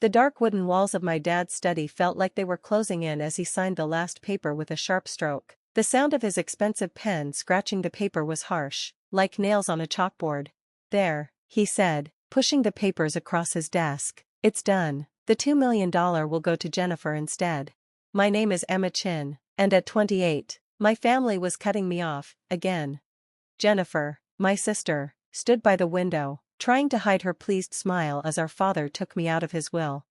The dark wooden walls of my dad's study felt like they were closing in as he signed the last paper with a sharp stroke. The sound of his expensive pen scratching the paper was harsh, like nails on a chalkboard. "There," he said, pushing the papers across his desk. "It's done. The $2 million will go to Jennifer instead. My name is Emma Chin, and at 28, my family was cutting me off, again." Jennifer, my sister, stood by the window, trying to hide her pleased smile as our father took me out of his will.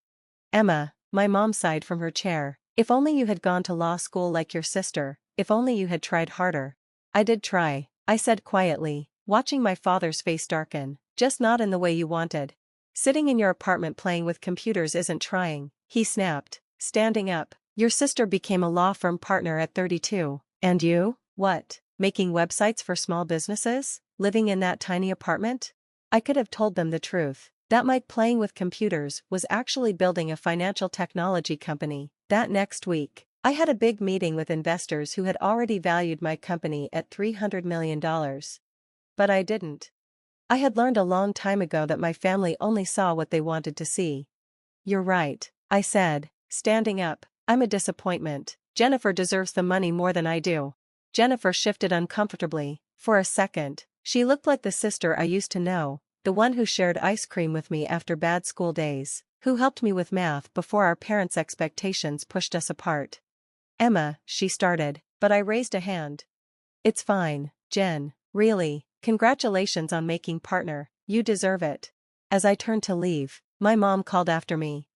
"Emma," my mom sighed from her chair, "if only you had gone to law school like your sister, if only you had tried harder." "I did try," I said quietly, watching my father's face darken, "just not in the way you wanted." "Sitting in your apartment playing with computers isn't trying," he snapped, standing up. "Your sister became a law firm partner at 32, and you, what, making websites for small businesses, living in that tiny apartment?" I could have told them the truth, that my playing with computers was actually building a financial technology company. That next week, I had a big meeting with investors who had already valued my company at $300 million. But I didn't. I had learned a long time ago that my family only saw what they wanted to see. "You're right," I said, standing up. "I'm a disappointment. Jennifer deserves the money more than I do." Jennifer shifted uncomfortably. For a second, she looked like the sister I used to know, the one who shared ice cream with me after bad school days, who helped me with math before our parents' expectations pushed us apart. "Emma," she started, but I raised a hand. "It's fine, Jen, really, congratulations on making partner, you deserve it." As I turned to leave, my mom called after me.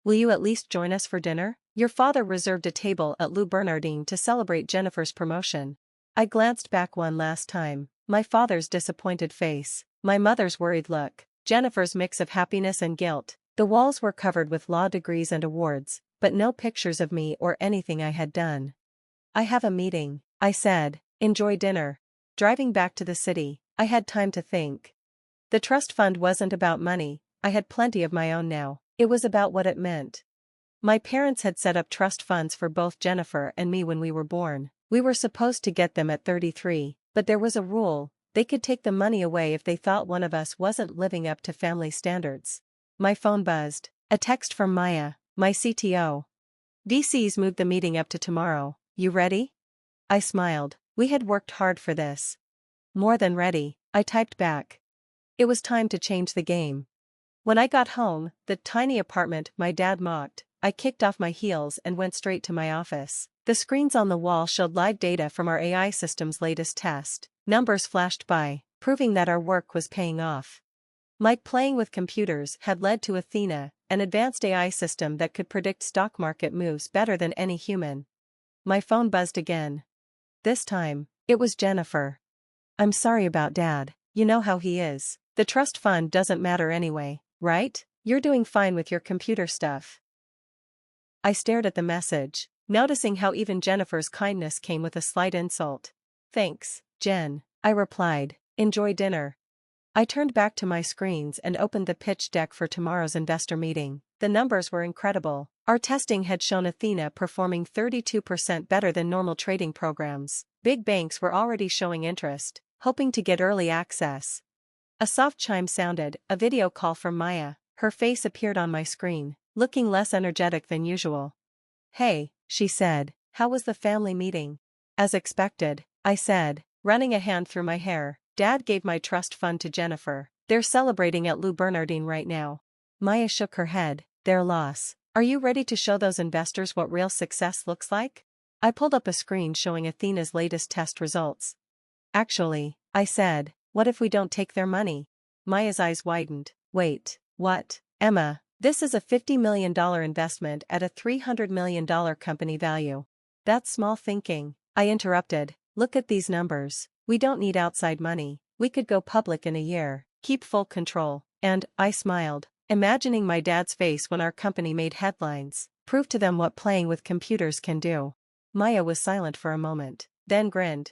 "Will you at least join us for dinner? Your father reserved a table at Lou Bernardine to celebrate Jennifer's promotion." I glanced back one last time, my father's disappointed face, my mother's worried look, Jennifer's mix of happiness and guilt. The walls were covered with law degrees and awards, but no pictures of me or anything I had done. "I have a meeting," I said. "Enjoy dinner." Driving back to the city, I had time to think. The trust fund wasn't about money, I had plenty of my own now. It was about what it meant. My parents had set up trust funds for both Jennifer and me when we were born. We were supposed to get them at 33, but there was a rule: they could take the money away if they thought one of us wasn't living up to family standards. My phone buzzed. A text from Maya, my CTO. "VC's moved the meeting up to tomorrow. You ready?" I smiled. We had worked hard for this. "More than ready," I typed back. It was time to change the game. When I got home, the tiny apartment my dad mocked, I kicked off my heels and went straight to my office. The screens on the wall showed live data from our AI system's latest test. Numbers flashed by, proving that our work was paying off. My playing with computers had led to Athena, an advanced AI system that could predict stock market moves better than any human. My phone buzzed again. This time, it was Jennifer. "I'm sorry about Dad, you know how he is. The trust fund doesn't matter anyway, right? You're doing fine with your computer stuff." I stared at the message, noticing how even Jennifer's kindness came with a slight insult. "Thanks, Jen," I replied. "Enjoy dinner." I turned back to my screens and opened the pitch deck for tomorrow's investor meeting. The numbers were incredible. Our testing had shown Athena performing 32% better than normal trading programs. Big banks were already showing interest, hoping to get early access. A soft chime sounded, a video call from Maya. Her face appeared on my screen, looking less energetic than usual. "Hey," she said, "how was the family meeting?" "As expected," I said, running a hand through my hair. "Dad gave my trust fund to Jennifer. They're celebrating at Lou Bernardine right now." Maya shook her head. "Their loss. Are you ready to show those investors what real success looks like?" I pulled up a screen showing Athena's latest test results. "Actually," I said, "what if we don't take their money?" Maya's eyes widened. "Wait, what? Emma, this is a $50 million investment at a $300 million company value." "That's small thinking," I interrupted. "Look at these numbers. We don't need outside money. We could go public in a year, keep full control." And I smiled, imagining my dad's face when our company made headlines. Prove to them what playing with computers can do. Maya was silent for a moment, then grinned.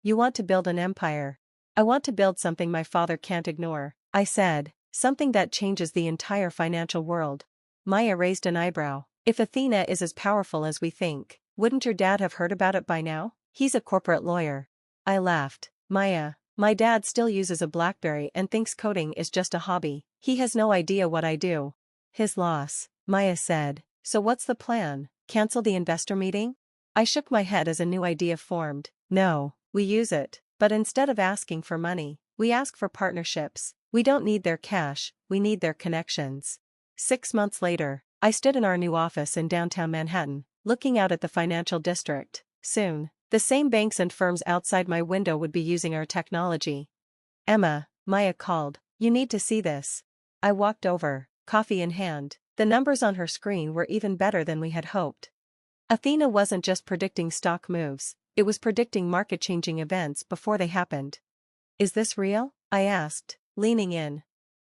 "You want to build an empire." "I want to build something my father can't ignore," I said, "something that changes the entire financial world." Maya raised an eyebrow. "If Athena is as powerful as we think, wouldn't your dad have heard about it by now? He's a corporate lawyer." I laughed. "Maya, my dad still uses a BlackBerry and thinks coding is just a hobby. He has no idea what I do." His loss, Maya said. So what's the plan? Cancel the investor meeting? I shook my head as a new idea formed. No, we use it. But instead of asking for money, we ask for partnerships. We don't need their cash, we need their connections. 6 months later, I stood in our new office in downtown Manhattan, looking out at the financial district. Soon, the same banks and firms outside my window would be using our technology. Emma, Maya called, you need to see this. I walked over, coffee in hand. The numbers on her screen were even better than we had hoped. Athena wasn't just predicting stock moves, it was predicting market-changing events before they happened. Is this real? I asked, leaning in.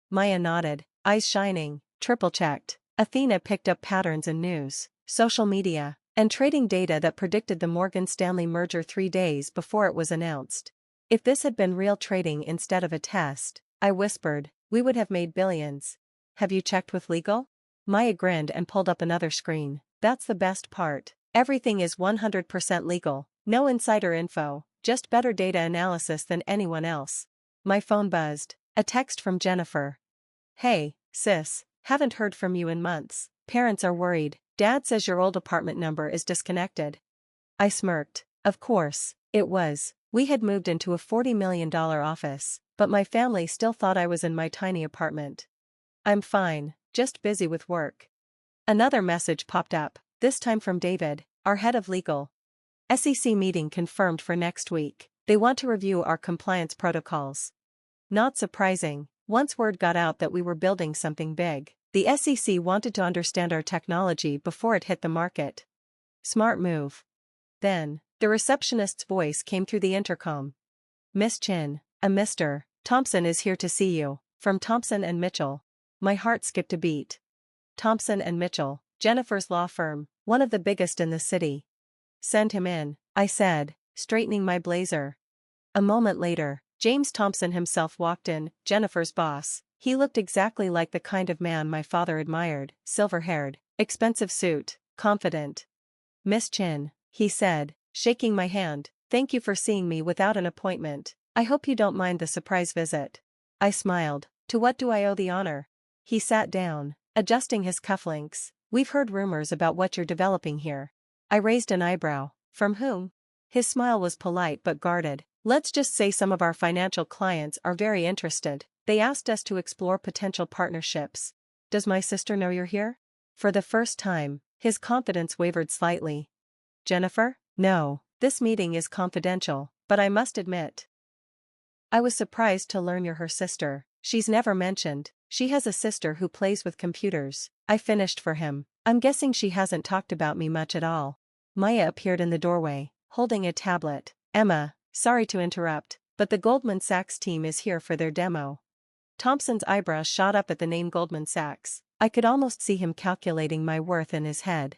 Maya nodded, eyes shining, triple-checked. Athena picked up patterns in news, social media, and trading data that predicted the Morgan Stanley merger 3 days before it was announced. If this had been real trading instead of a test, I whispered, we would have made billions. Have you checked with legal? Maya grinned and pulled up another screen. That's the best part. Everything is 100% legal, no insider info, just better data analysis than anyone else. My phone buzzed. A text from Jennifer. Hey, sis, haven't heard from you in months. Parents are worried. Dad says your old apartment number is disconnected. I smirked. Of course, it was. We had moved into a $40 million office, but my family still thought I was in my tiny apartment. I'm fine, just busy with work. Another message popped up, this time from David, our head of legal. SEC meeting confirmed for next week. They want to review our compliance protocols. Not surprising, once word got out that we were building something big, the SEC wanted to understand our technology before it hit the market. Smart move. Then, the receptionist's voice came through the intercom. Miss Chin, a Mr. Thompson is here to see you, from Thompson and Mitchell. My heart skipped a beat. Thompson and Mitchell, Jennifer's law firm, one of the biggest in the city. Send him in, I said, straightening my blazer. A moment later, James Thompson himself walked in, Jennifer's boss. He looked exactly like the kind of man my father admired, silver-haired, expensive suit, confident. Miss Chin, he said, shaking my hand, thank you for seeing me without an appointment. I hope you don't mind the surprise visit. I smiled. To what do I owe the honor? He sat down, adjusting his cufflinks. We've heard rumors about what you're developing here. I raised an eyebrow. From whom? His smile was polite but guarded. Let's just say some of our financial clients are very interested. They asked us to explore potential partnerships. Does my sister know you're here? For the first time, his confidence wavered slightly. Jennifer? No, this meeting is confidential, but I must admit. I was surprised to learn you're her sister. She's never mentioned. She has a sister who plays with computers. I finished for him. I'm guessing she hasn't talked about me much at all. Maya appeared in the doorway, holding a tablet. Emma, sorry to interrupt, but the Goldman Sachs team is here for their demo. Thompson's eyebrows shot up at the name Goldman Sachs. I could almost see him calculating my worth in his head.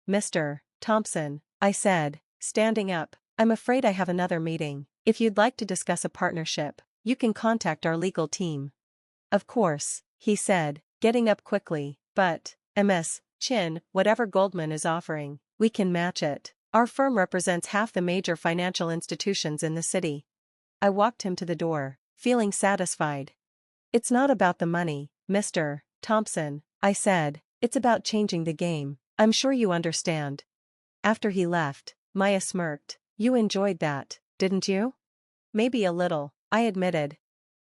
Mr. Thompson, I said, standing up, I'm afraid I have another meeting. If you'd like to discuss a partnership, you can contact our legal team. Of course, he said, getting up quickly, but, Ms. Chin, whatever Goldman is offering, we can match it. Our firm represents half the major financial institutions in the city. I walked him to the door, feeling satisfied. It's not about the money, Mr. Thompson, I said, it's about changing the game. I'm sure you understand. After he left, Maya smirked. You enjoyed that, didn't you? Maybe a little, I admitted.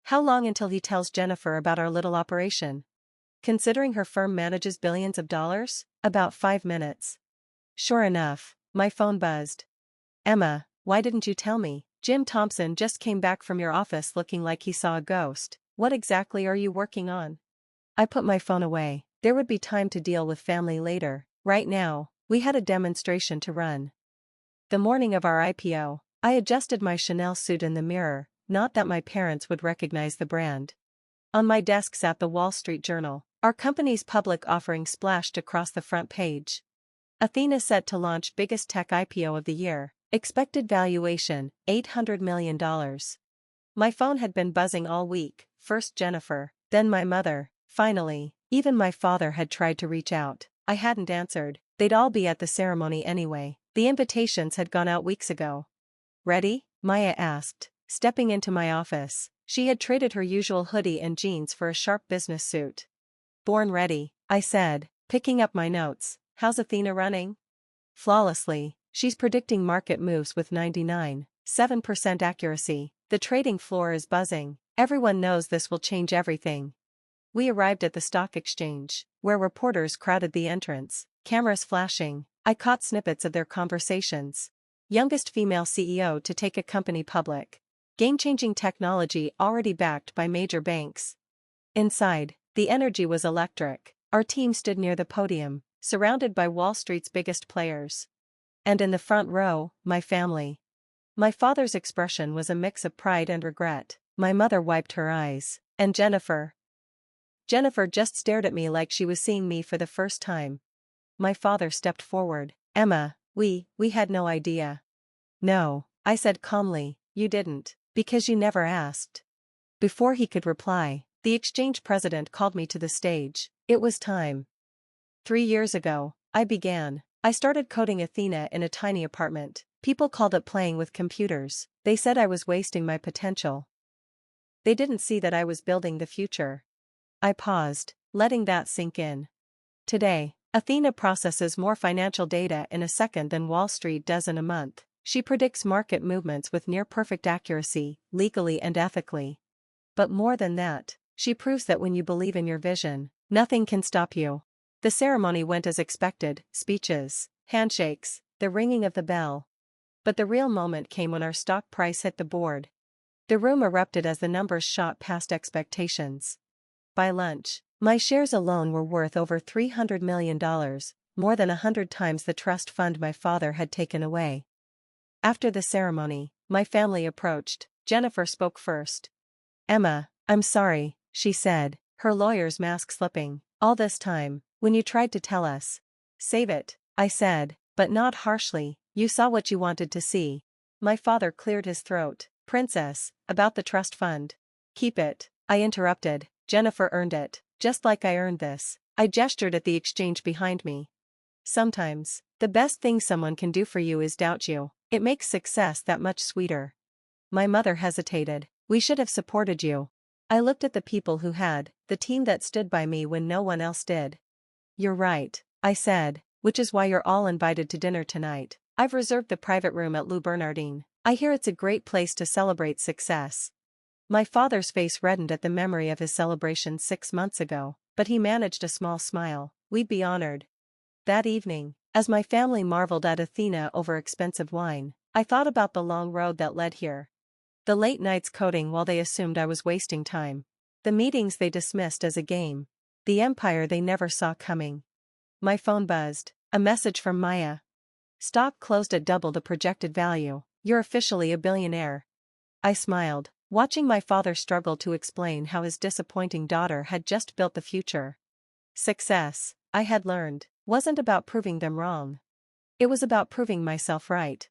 How long until he tells Jennifer about our little operation? Considering her firm manages billions of dollars? About 5 minutes. Sure enough, my phone buzzed. Emma, why didn't you tell me? Jim Thompson just came back from your office looking like he saw a ghost. What exactly are you working on? I put my phone away. There would be time to deal with family later. Right now, we had a demonstration to run. The morning of our IPO, I adjusted my Chanel suit in the mirror, not that my parents would recognize the brand. On my desk sat the Wall Street Journal. Our company's public offering splashed across the front page. Athena set to launch biggest tech IPO of the year. Expected valuation, $800 million. My phone had been buzzing all week, first Jennifer, then my mother, finally, even my father had tried to reach out. I hadn't answered. They'd all be at the ceremony anyway. The invitations had gone out weeks ago. Ready? Maya asked, stepping into my office. She had traded her usual hoodie and jeans for a sharp business suit. Born ready, I said, picking up my notes. How's Athena running? Flawlessly. She's predicting market moves with 99.7% accuracy. The trading floor is buzzing. Everyone knows this will change everything. We arrived at the stock exchange, where reporters crowded the entrance, cameras flashing. I caught snippets of their conversations. Youngest female CEO to take a company public. Game-changing technology already backed by major banks. Inside, the energy was electric. Our team stood near the podium, surrounded by Wall Street's biggest players. And in the front row, my family. My father's expression was a mix of pride and regret. My mother wiped her eyes. And Jennifer just stared at me like she was seeing me for the first time. My father stepped forward. Emma, we had no idea. No, I said calmly, you didn't, because you never asked. Before he could reply, the exchange president called me to the stage. It was time. 3 years ago, I began. I started coding Athena in a tiny apartment. People called it playing with computers. They said I was wasting my potential. They didn't see that I was building the future. I paused, letting that sink in. Today, Athena processes more financial data in a second than Wall Street does in a month. She predicts market movements with near-perfect accuracy, legally and ethically. But more than that, she proves that when you believe in your vision, nothing can stop you. The ceremony went as expected, speeches, handshakes, the ringing of the bell. But the real moment came when our stock price hit the board. The room erupted as the numbers shot past expectations. By lunch, my shares alone were worth over $300 million, more than 100 times the trust fund my father had taken away. After the ceremony, my family approached. Jennifer spoke first. Emma, I'm sorry, she said, her lawyer's mask slipping. All this time, when you tried to tell us. Save it, I said, but not harshly. You saw what you wanted to see. My father cleared his throat. Princess, about the trust fund. Keep it, I interrupted. Jennifer earned it, just like I earned this. I gestured at the exchange behind me. Sometimes, the best thing someone can do for you is doubt you. It makes success that much sweeter. My mother hesitated. We should have supported you. I looked at the people who had, the team that stood by me when no one else did. You're right, I said, which is why you're all invited to dinner tonight. I've reserved the private room at Lou Bernardine. I hear it's a great place to celebrate success. My father's face reddened at the memory of his celebration 6 months ago, but he managed a small smile. We'd be honored. That evening, as my family marveled at Athena over expensive wine, I thought about the long road that led here. The late nights coding while they assumed I was wasting time. The meetings they dismissed as a game. The empire they never saw coming. My phone buzzed. A message from Maya. Stock closed at double the projected value. You're officially a billionaire. I smiled, watching my father struggle to explain how his disappointing daughter had just built the future. Success, I had learned, wasn't about proving them wrong. It was about proving myself right.